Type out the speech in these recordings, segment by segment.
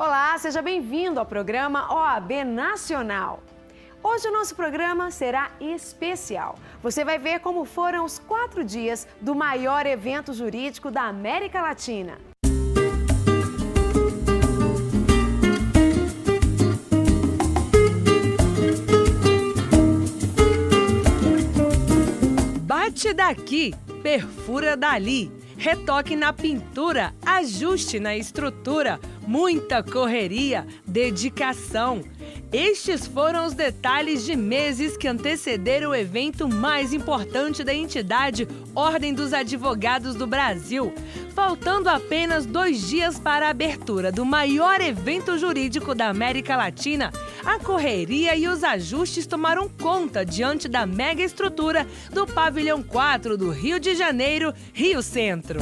Olá, seja bem-vindo ao programa OAB Nacional. Hoje o nosso programa será especial. Você vai ver como foram os 4 dias do maior evento jurídico da América Latina. Bate daqui, perfura dali, retoque na pintura, ajuste na estrutura, muita correria, dedicação. Estes foram os detalhes de meses que antecederam o evento mais importante da entidade, Ordem dos Advogados do Brasil. Faltando apenas 2 dias para a abertura do maior evento jurídico da América Latina, a correria e os ajustes tomaram conta diante da mega estrutura do Pavilhão 4 do Rio de Janeiro, Rio Centro.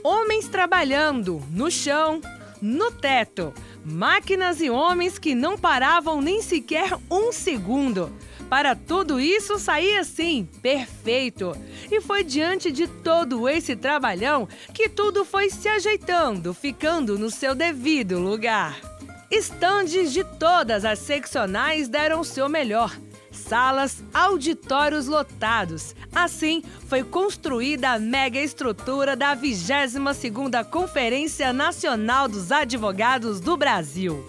Homens trabalhando no chão, no teto, máquinas e homens que não paravam nem sequer um segundo. Para tudo isso sair assim, perfeito. E foi diante de todo esse trabalhão que tudo foi se ajeitando, ficando no seu devido lugar. Estandes de todas as seccionais deram o seu melhor. Salas, auditórios lotados. Assim, foi construída a mega estrutura da 22ª Conferência Nacional dos Advogados do Brasil.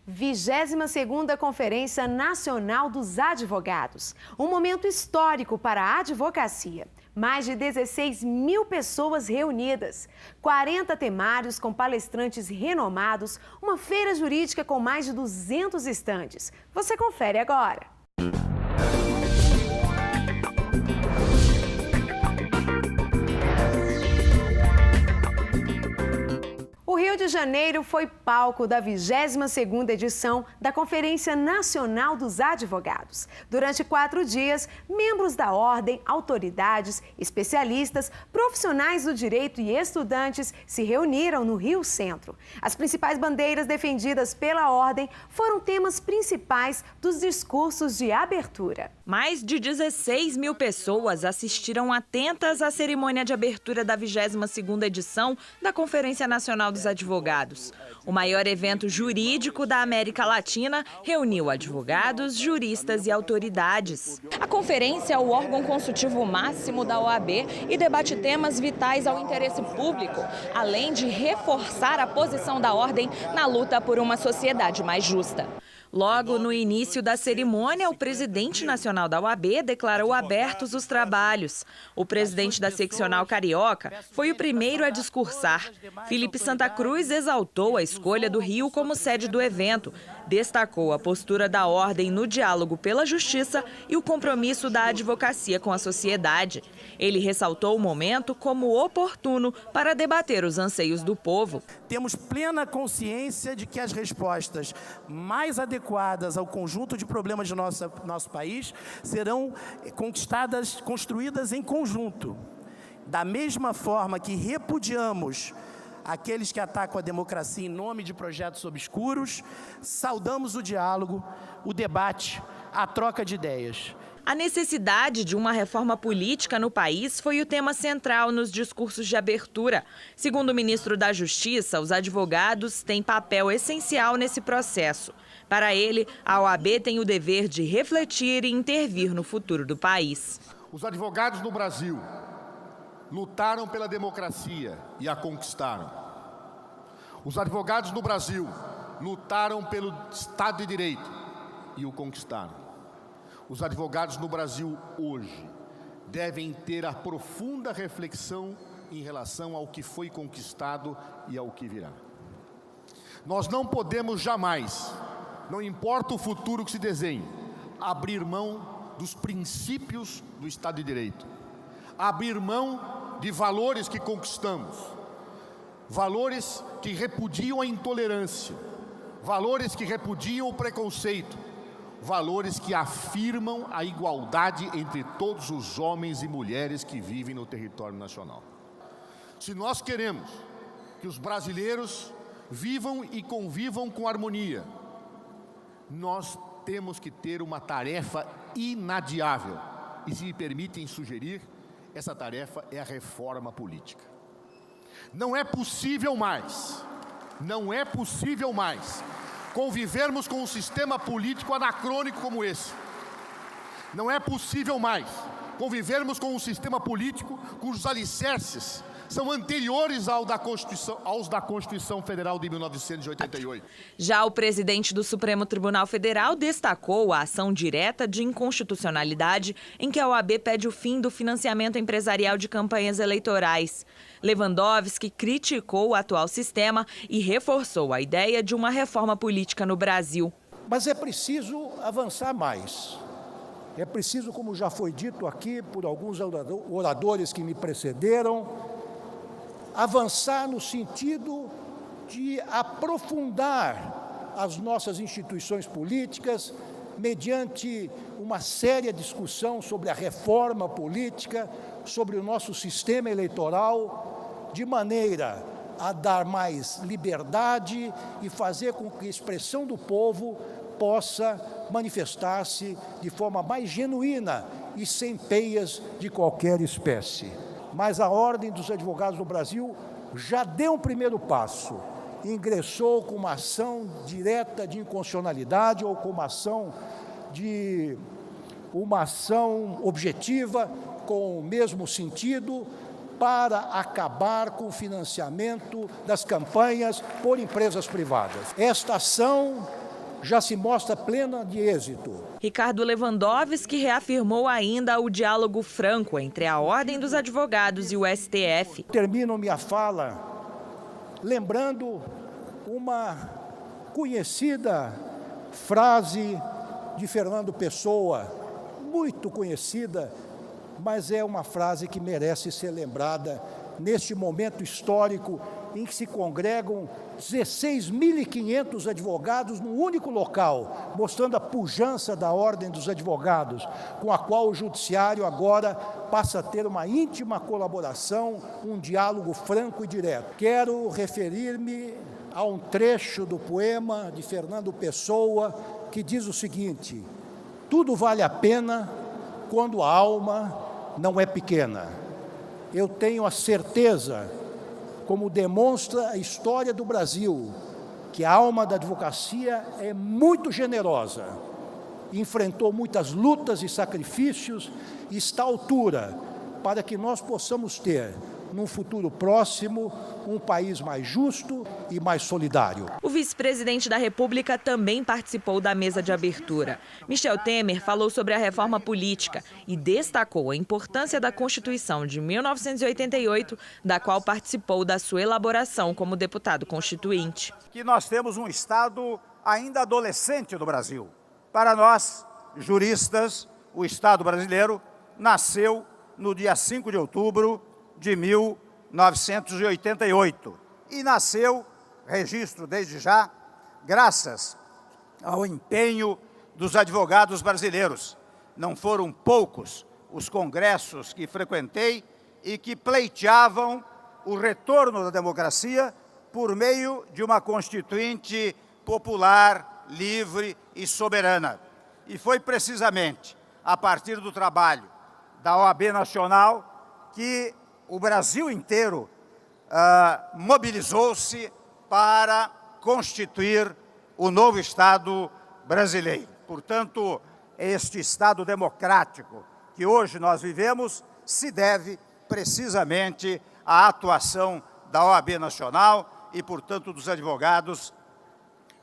Vigésima-segunda Conferência Nacional dos Advogados. Um momento histórico para a advocacia. Mais de 16 mil pessoas reunidas, 40 temários com palestrantes renomados, uma feira jurídica com mais de 200 estandes. Você confere agora. O Rio de Janeiro foi palco da 22ª edição da Conferência Nacional dos Advogados. Durante 4 dias, membros da ordem, autoridades, especialistas, profissionais do direito e estudantes se reuniram no Rio Centro. As principais bandeiras defendidas pela ordem foram temas principais dos discursos de abertura. Mais de 16 mil pessoas assistiram atentas à cerimônia de abertura da 22ª edição da Conferência Nacional dos Advogados. O maior evento jurídico da América Latina reuniu advogados, juristas e autoridades. A conferência é o órgão consultivo máximo da OAB e debate temas vitais ao interesse público, além de reforçar a posição da ordem na luta por uma sociedade mais justa. Logo no início da cerimônia, o presidente nacional da OAB declarou abertos os trabalhos. O presidente da seccional carioca foi o primeiro a discursar. Felipe Santa Cruz exaltou a escolha do Rio como sede do evento, destacou a postura da ordem no diálogo pela justiça e o compromisso da advocacia com a sociedade. Ele ressaltou o momento como oportuno para debater os anseios do povo. Temos plena consciência de que as respostas mais adequadas ao conjunto de problemas do nosso país serão construídas em conjunto. Da mesma forma que repudiamos aqueles que atacam a democracia em nome de projetos obscuros, saudamos o diálogo, o debate, a troca de ideias. A necessidade de uma reforma política no país foi o tema central nos discursos de abertura. Segundo o ministro da Justiça, os advogados têm papel essencial nesse processo. Para ele, a OAB tem o dever de refletir e intervir no futuro do país. Os advogados no Brasil lutaram pela democracia e a conquistaram. Os advogados no Brasil lutaram pelo Estado de Direito e o conquistaram. Os advogados no Brasil hoje devem ter a profunda reflexão em relação ao que foi conquistado e ao que virá. Nós não podemos jamais, não importa o futuro que se desenhe, abrir mão dos princípios do Estado de Direito, abrir mão de valores que conquistamos, valores que repudiam a intolerância, valores que repudiam o preconceito, valores que afirmam a igualdade entre todos os homens e mulheres que vivem no território nacional. Se nós queremos que os brasileiros vivam e convivam com harmonia. Nós temos que ter uma tarefa inadiável. E, se me permitem sugerir, essa tarefa é a reforma política. Não é possível mais convivermos com um sistema político anacrônico como esse. Não é possível mais convivermos com um sistema político cujos alicerces são anteriores aos da Constituição Federal de 1988. Já o presidente do Supremo Tribunal Federal destacou a ação direta de inconstitucionalidade em que a OAB pede o fim do financiamento empresarial de campanhas eleitorais. Lewandowski criticou o atual sistema e reforçou a ideia de uma reforma política no Brasil. Mas é preciso avançar mais. É preciso, como já foi dito aqui por alguns oradores que me precederam, avançar no sentido de aprofundar as nossas instituições políticas mediante uma séria discussão sobre a reforma política, sobre o nosso sistema eleitoral, de maneira a dar mais liberdade e fazer com que a expressão do povo possa manifestar-se de forma mais genuína e sem peias de qualquer espécie. Mas a Ordem dos Advogados do Brasil já deu um primeiro passo, ingressou com uma ação direta de inconstitucionalidade ou com uma ação objetiva com o mesmo sentido para acabar com o financiamento das campanhas por empresas privadas. Esta ação já se mostra plena de êxito. Ricardo Lewandowski reafirmou ainda o diálogo franco entre a Ordem dos Advogados e o STF. Termino minha fala lembrando uma conhecida frase de Fernando Pessoa, muito conhecida, mas é uma frase que merece ser lembrada neste momento histórico em que se congregam 16.500 advogados num único local, mostrando a pujança da Ordem dos Advogados, com a qual o Judiciário agora passa a ter uma íntima colaboração, um diálogo franco e direto. Quero referir-me a um trecho do poema de Fernando Pessoa que diz o seguinte: tudo vale a pena quando a alma não é pequena. Eu tenho a certeza, como demonstra a história do Brasil, que a alma da advocacia é muito generosa, enfrentou muitas lutas e sacrifícios e está à altura para que nós possamos ter, num futuro próximo, um país mais justo e mais solidário. O vice-presidente da República também participou da mesa de abertura. Michel Temer falou sobre a reforma política e destacou a importância da Constituição de 1988, da qual participou da sua elaboração como deputado constituinte. Que nós temos um Estado ainda adolescente no Brasil. Para nós, juristas, o Estado brasileiro nasceu no dia 5 de outubro de 1988. E nasceu, registro desde já, graças ao empenho dos advogados brasileiros. Não foram poucos os congressos que frequentei e que pleiteavam o retorno da democracia por meio de uma Constituinte popular, livre e soberana. E foi precisamente a partir do trabalho da OAB Nacional que o Brasil inteiro mobilizou-se para constituir o novo Estado brasileiro. Portanto, este Estado democrático que hoje nós vivemos se deve precisamente à atuação da OAB Nacional e, portanto, dos advogados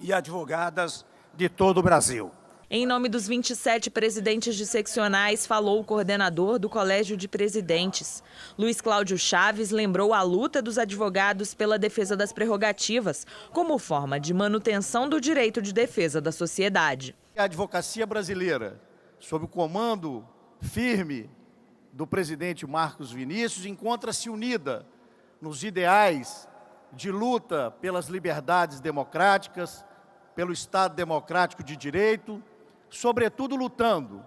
e advogadas de todo o Brasil. Em nome dos 27 presidentes de seccionais, falou o coordenador do Colégio de Presidentes. Luiz Cláudio Chaves lembrou a luta dos advogados pela defesa das prerrogativas, como forma de manutenção do direito de defesa da sociedade. A advocacia brasileira, sob o comando firme do presidente Marcos Vinícius, encontra-se unida nos ideais de luta pelas liberdades democráticas, pelo Estado democrático de direito, sobretudo lutando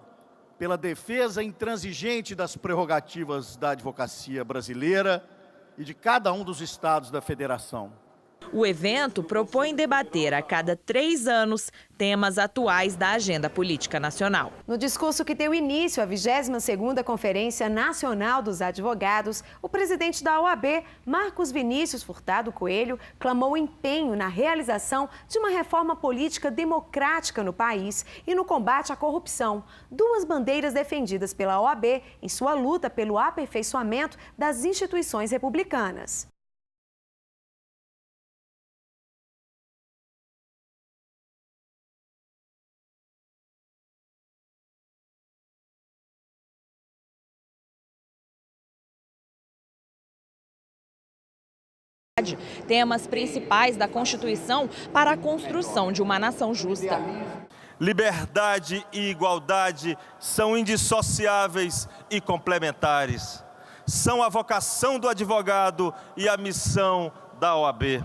pela defesa intransigente das prerrogativas da advocacia brasileira e de cada um dos estados da federação. O evento propõe debater a cada 3 anos temas atuais da agenda política nacional. No discurso que deu início à 22ª Conferência Nacional dos Advogados, o presidente da OAB, Marcos Vinícius Furtado Coelho, clamou empenho na realização de uma reforma política democrática no país e no combate à corrupção, 2 bandeiras defendidas pela OAB em sua luta pelo aperfeiçoamento das instituições republicanas. Temas principais da Constituição para a construção de uma nação justa. Liberdade e igualdade são indissociáveis e complementares. São a vocação do advogado e a missão da OAB.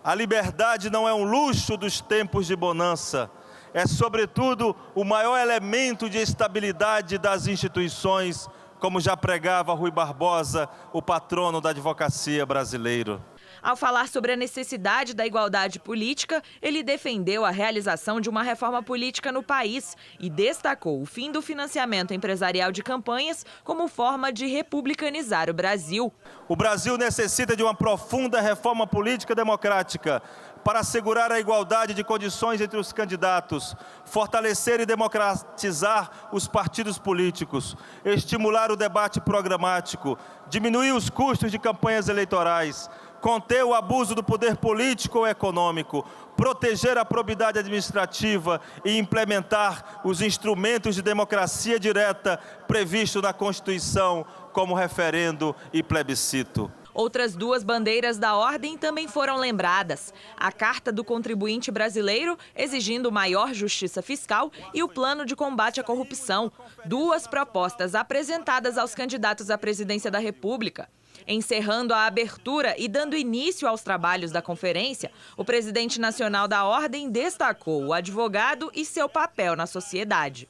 A liberdade não é um luxo dos tempos de bonança, é, sobretudo, o maior elemento de estabilidade das instituições, como já pregava Rui Barbosa, o patrono da advocacia brasileira. Ao falar sobre a necessidade da igualdade política, ele defendeu a realização de uma reforma política no país e destacou o fim do financiamento empresarial de campanhas como forma de republicanizar o Brasil. O Brasil necessita de uma profunda reforma política democrática para assegurar a igualdade de condições entre os candidatos, fortalecer e democratizar os partidos políticos, estimular o debate programático, diminuir os custos de campanhas eleitorais, conter o abuso do poder político ou econômico, proteger a probidade administrativa e implementar os instrumentos de democracia direta previstos na Constituição, como referendo e plebiscito. Outras 2 bandeiras da ordem também foram lembradas. A Carta do Contribuinte Brasileiro, exigindo maior justiça fiscal, e o Plano de Combate à Corrupção, 2 propostas apresentadas aos candidatos à presidência da República. Encerrando a abertura e dando início aos trabalhos da conferência, o presidente nacional da ordem destacou o advogado e seu papel na sociedade.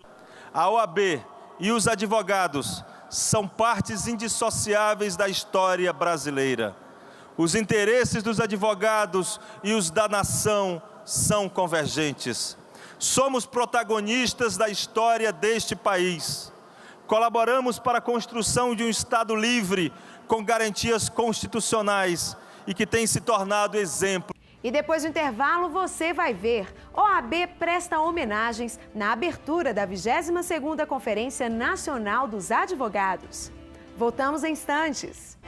A OAB e os advogados são partes indissociáveis da história brasileira. Os interesses dos advogados e os da nação são convergentes. Somos protagonistas da história deste país. Colaboramos para a construção de um Estado livre, com garantias constitucionais e que tem se tornado exemplo. E depois do intervalo você vai ver, OAB presta homenagens na abertura da 22ª Conferência Nacional dos Advogados. Voltamos em instantes.